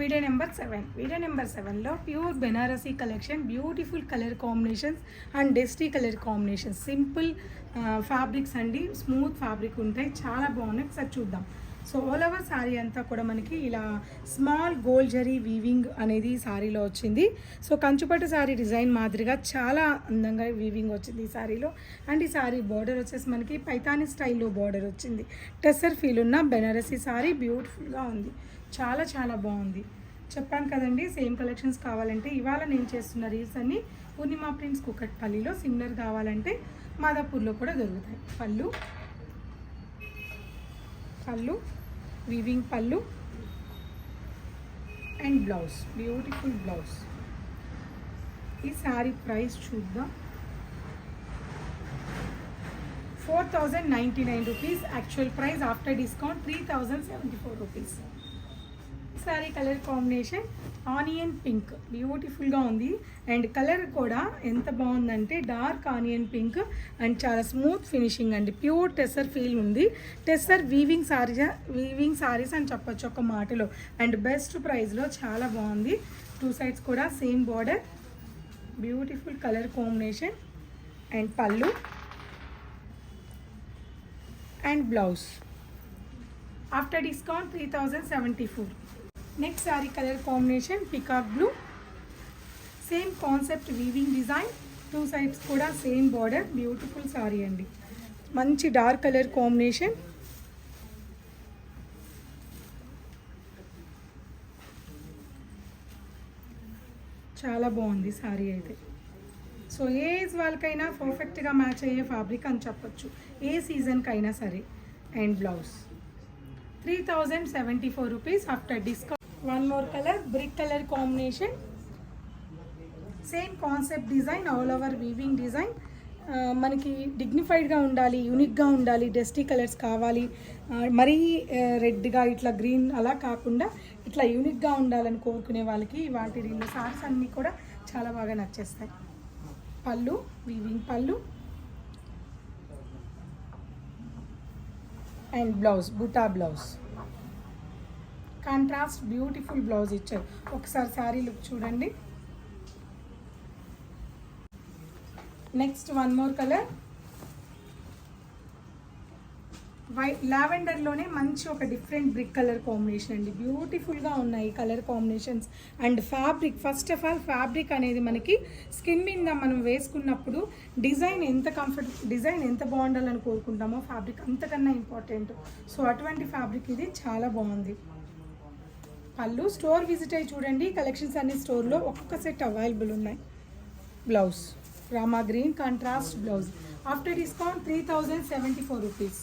Video number 7లో pure Banarasi collection, beautiful colour combinations and dusty colour combinations, simple fabrics అండి, smooth fabric ఉంటాయి, చాలా బాగున్నాయి. ఒకసారి చూద్దాం. సో ఆల్ ఓవర్ శారీ అంతా కూడా మనకి ఇలా స్మాల్ గోల్డ్ జరీ వీవింగ్ అనేది శారీలో వచ్చింది. సో కంచుపట్టు శారీ డిజైన్ మాదిరిగా చాలా అందంగా వీవింగ్ వచ్చింది ఈ శారీలో. అండ్ ఈ శారీ బార్డర్ వచ్చేసి మనకి పైతాని స్టైల్లో బార్డర్ వచ్చింది. టెస్సర్ ఫీల్ ఉన్న బెనారసీ శారీ బ్యూటిఫుల్గా ఉంది, చాలా చాలా బాగుంది. చెప్పాను కదండి, సేమ్ కలెక్షన్స్ కావాలంటే ఇవాళ నేను చేస్తున్న రీల్స్ అన్ని పూర్ణిమా ప్రింట్స్ కుకట్పల్లిలో, సిమిలర్ కావాలంటే మాదాపూర్లో కూడా దొరుకుతాయి. పళ్ళు వీవింగ్ పళ్ళు అండ్ బ్లౌజ్, బ్యూటిఫుల్ బ్లౌజ్. ఈ శారీ ప్రైస్ చూద్దాం. 4099 rupees. Actual price after discount 3074 rupees. Sari colour combination onion pink, బ్యూటిఫుల్గా ఉంది. అండ్ కలర్ కూడా ఎంత బాగుందంటే డార్క్ ఆనియన్ పింక్ అండ్ చాలా స్మూత్ ఫినిషింగ్ అండి, ప్యూర్ టెస్సర్ ఫీల్ ఉంది. టెస్సర్ వీవింగ్ సారీస్ అని చెప్పొచ్చు ఒక మాటలో. అండ్ బెస్ట్ ప్రైస్లో చాలా బాగుంది. టూ సైడ్స్ కూడా same border, beautiful colour combination and pallu and blouse. After discount 3074. Next sari colour combination peacock blue, same concept weaving design, two sides కూడా సేమ్ బార్డర్, బ్యూటిఫుల్ శారీ అండి. మంచి డార్క్ కలర్ కాంబినేషన్, చాలా బాగుంది శారీ అయితే. సో ఏ ఏజ్ వాళ్ళకైనా పర్ఫెక్ట్గా match అయ్యే ఫ్యాబ్రిక్ అని చెప్పొచ్చు, ఏ సీజన్కైనా సరే. And blouse 3074 rupees after discount. One more colour, brick colour combination, same concept design, all over weaving design. మనకి డిగ్నిఫైడ్గా ఉండాలి, యూనిక్గా ఉండాలి, డస్టీ కలర్స్ కావాలి, మరీ రెడ్గా ఇట్లా గ్రీన్ అలా కాకుండా ఇట్లా యూనిక్గా ఉండాలని కోరుకునే వాళ్ళకి వాటి దీనిలో సారీస్ అన్నీ కూడా చాలా బాగా నచ్చేస్తాయి. పళ్ళు వీవింగ్ పళ్ళు అండ్ బ్లౌజ్ బుటా బ్లౌజ్, కాంట్రాస్ట్ బ్యూటిఫుల్ బ్లౌజ్ ఇచ్చారు. ఒకసారి శారీ లుక్ చూడండి. నెక్స్ట్ వన్ మోర్ కలర్, లావెండర్లోనే మంచి ఒక డిఫరెంట్ బ్రిక్ కలర్ కాంబినేషన్ అండి, బ్యూటిఫుల్గా ఉన్నాయి colour combinations. And fabric, first of all fabric అనేది మనకి స్కిన్ మీద మనం వేసుకున్నప్పుడు డిజైన్ ఎంత బాగుండాలని కోరుకుంటామో ఫ్యాబ్రిక్ అంతకన్నా ఇంపార్టెంట్. సో అటువంటి ఫ్యాబ్రిక్ ఇది, చాలా బాగుంది. పళ్ళు స్టోర్ విజిట్ అయ్యి చూడండి, కలెక్షన్స్ అన్ని స్టోర్లో ఒక్కొక్క సెట్ అవైలబుల్ ఉన్నాయి. Blouse Rama green contrast blouse. After discount 3074 rupees.